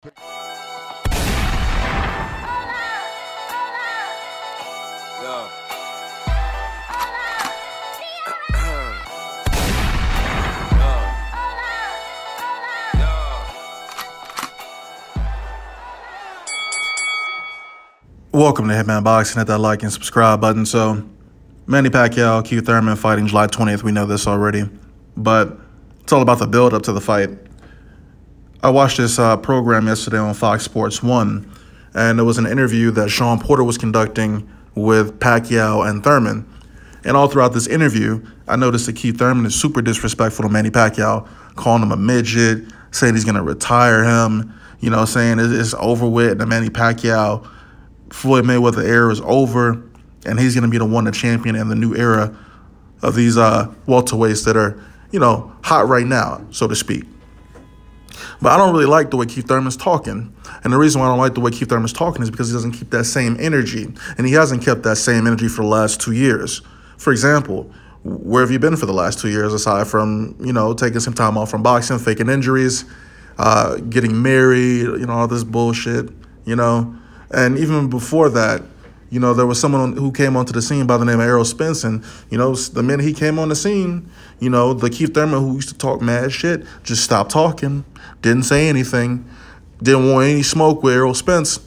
Welcome to Hitman Boxing. Hit that like and subscribe button. So, Manny Pacquiao, Thurman fighting July 20th. We know this already, but it's all about the build up to the fight. I watched this program yesterday on Fox Sports 1, and there was an interview that Sean Porter was conducting with Pacquiao and Thurman. And all throughout this interview, I noticed that Thurman is super disrespectful to Manny Pacquiao, calling him a midget, saying he's going to retire him, you know, saying it's over with, the Manny Pacquiao Floyd Mayweather era is over, and he's going to be the one to champion in the new era of these welterweights that are, you know, hot right now, so to speak. But I don't really like the way Thurman's talking. And the reason why I don't like the way Thurman's talking is because he doesn't keep that same energy. And he hasn't kept that same energy for the last 2 years. For example, where have you been for the last 2 years aside from, you know, taking some time off from boxing, faking injuries, getting married, you know, all this bullshit, you know? And even before that, you know, there was someone who came onto the scene by the name of Errol Spence. And, you know, the minute he came on the scene, you know, the Thurman who used to talk mad shit just stopped talking, didn't say anything, didn't want any smoke with Errol Spence.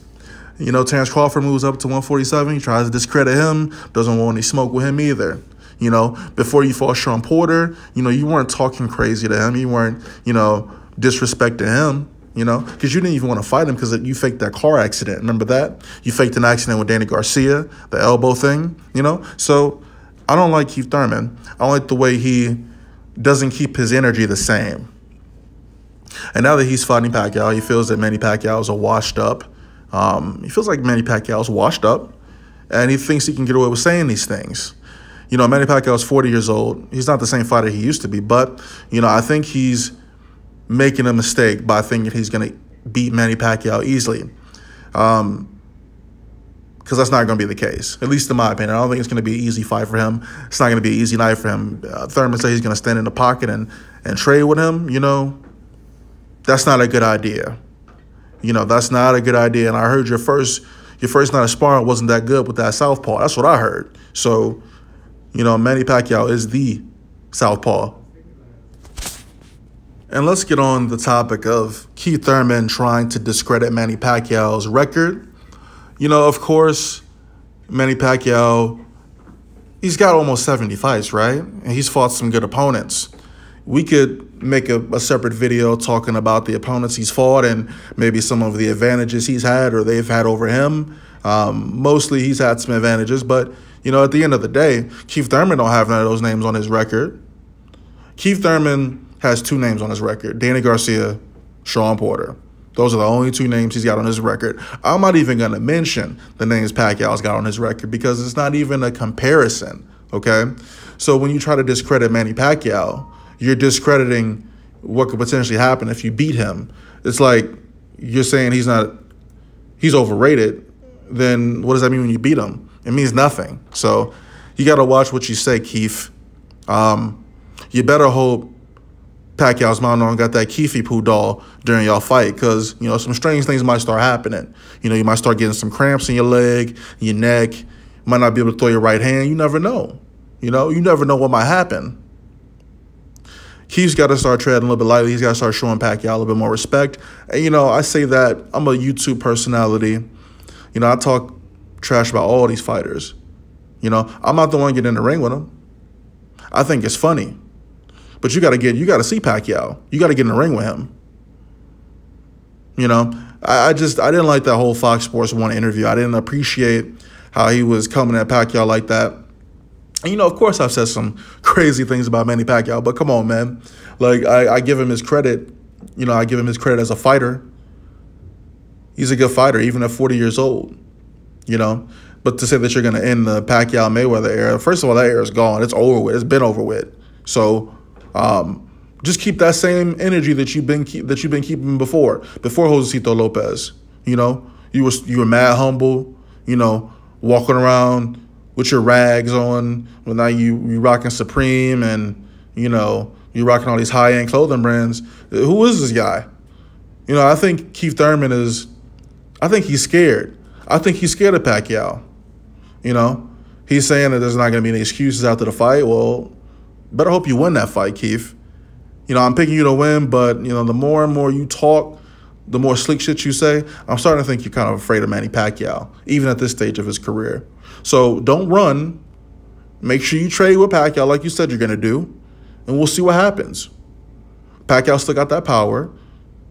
You know, Terrence Crawford moves up to 147. He tries to discredit him, doesn't want any smoke with him either. You know, before you fought Sean Porter, you know, you weren't talking crazy to him. You weren't, you know, disrespecting him. You know, because you didn't even want to fight him because you faked that car accident. Remember that? You faked an accident with Danny Garcia, the elbow thing, you know? So I don't like Thurman. I don't like the way he doesn't keep his energy the same. And now that he's fighting Pacquiao, he feels that Manny Pacquiao is washed up. He feels like Manny Pacquiao is washed up, and he thinks he can get away with saying these things. You know, Manny Pacquiao is 40 years old. He's not the same fighter he used to be, but, you know, I think he's making a mistake by thinking he's going to beat Manny Pacquiao easily. Because that's not going to be the case, at least in my opinion. I don't think it's going to be an easy fight for him. It's not going to be an easy night for him. Thurman said he's going to stand in the pocket and trade with him. You know, that's not a good idea. You know, that's not a good idea. And I heard your first night of sparring wasn't that good with that southpaw. That's what I heard. So, you know, Manny Pacquiao is the southpaw. And let's get on the topic of Thurman trying to discredit Manny Pacquiao's record. You know, of course, Manny Pacquiao, he's got almost 70 fights, right? And he's fought some good opponents. We could make a separate video talking about the opponents he's fought and maybe some of the advantages he's had or they've had over him. Mostly he's had some advantages, but, you know, at the end of the day, Thurman don't have none of those names on his record. Thurman has 2 names on his record: Danny Garcia, Sean Porter. Those are the only 2 names he's got on his record. I'm not even going to mention the names Pacquiao's got on his record because it's not even a comparison, okay? So when you try to discredit Manny Pacquiao, you're discrediting what could potentially happen if you beat him. It's like you're saying he's overrated. Then what does that mean when you beat him? It means nothing. So you got to watch what you say, Keith. You better hope Pacquiao's mom don't got that Keefy poo doll during y'all fight because, you know, some strange things might start happening. You know, you might start getting some cramps in your leg, your neck. You might not be able to throw your right hand. You never know. You know, you never know what might happen. Keith's got to start treading a little bit lightly. He's got to start showing Pacquiao a little bit more respect. And, you know, I say that I'm a YouTube personality. You know, I talk trash about all these fighters. You know, I'm not the one getting in the ring with them. I think it's funny. But you got to see Pacquiao. You got to get in the ring with him. You know, I didn't like that whole Fox Sports 1 interview. I didn't appreciate how he was coming at Pacquiao like that. And, you know, of course I've said some crazy things about Manny Pacquiao, but come on, man. Like, I give him his credit. You know, I give him his credit as a fighter. He's a good fighter, even at 40 years old, you know. But to say that you're going to end the Pacquiao-Mayweather era, first of all, that era is gone. It's over with. It's been over with. So just keep that same energy that you've been keeping before Josecito Lopez. You know, you were mad humble. You know, walking around with your rags on. Well, now you rocking Supreme and you know you rocking all these high end clothing brands. Who is this guy? You know, I think Keith Thurman is, I think he's scared. I think he's scared of Pacquiao. You know, he's saying that there's not going to be any excuses after the fight. Well, better hope you win that fight, Keith. You know, I'm picking you to win, but, you know, the more and more you talk, the more slick shit you say, I'm starting to think you're kind of afraid of Manny Pacquiao, even at this stage of his career. So don't run. Make sure you trade with Pacquiao like you said you're going to do, and we'll see what happens. Pacquiao still got that power.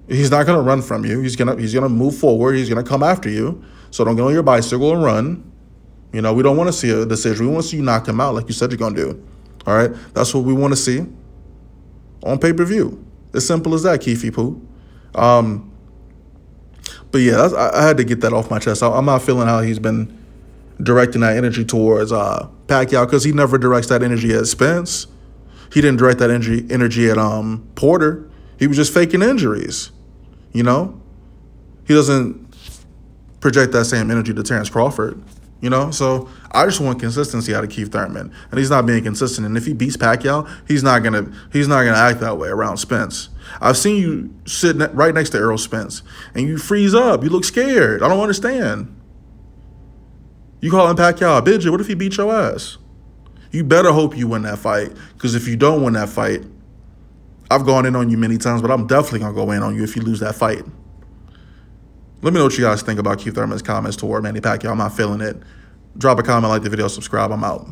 He's not going to run from you. He's gonna move forward. He's going to come after you. So don't get on your bicycle and run. You know, we don't want to see a decision. We want to see you knock him out like you said you're going to do. All right? That's what we want to see on pay-per-view. As simple as that, Keefy Poo. But yeah, I had to get that off my chest. I'm not feeling how he's been directing that energy towards Pacquiao, because he never directs that energy at Spence. He didn't direct that energy at Porter. He was just faking injuries, you know? He doesn't project that same energy to Terrence Crawford, you know? So I just want consistency out of Keith Thurman, and he's not being consistent. And if he beats Pacquiao, he's not gonna act that way around Spence. I've seen you sit right next to Errol Spence, and you freeze up. You look scared. I don't understand. You calling Pacquiao a bitch? What if he beat your ass? You better hope you win that fight, because if you don't win that fight, I've gone in on you many times, but I'm definitely going to go in on you if you lose that fight. Let me know what you guys think about Keith Thurman's comments toward Manny Pacquiao. I'm not feeling it. Drop a comment, like the video, subscribe. I'm out.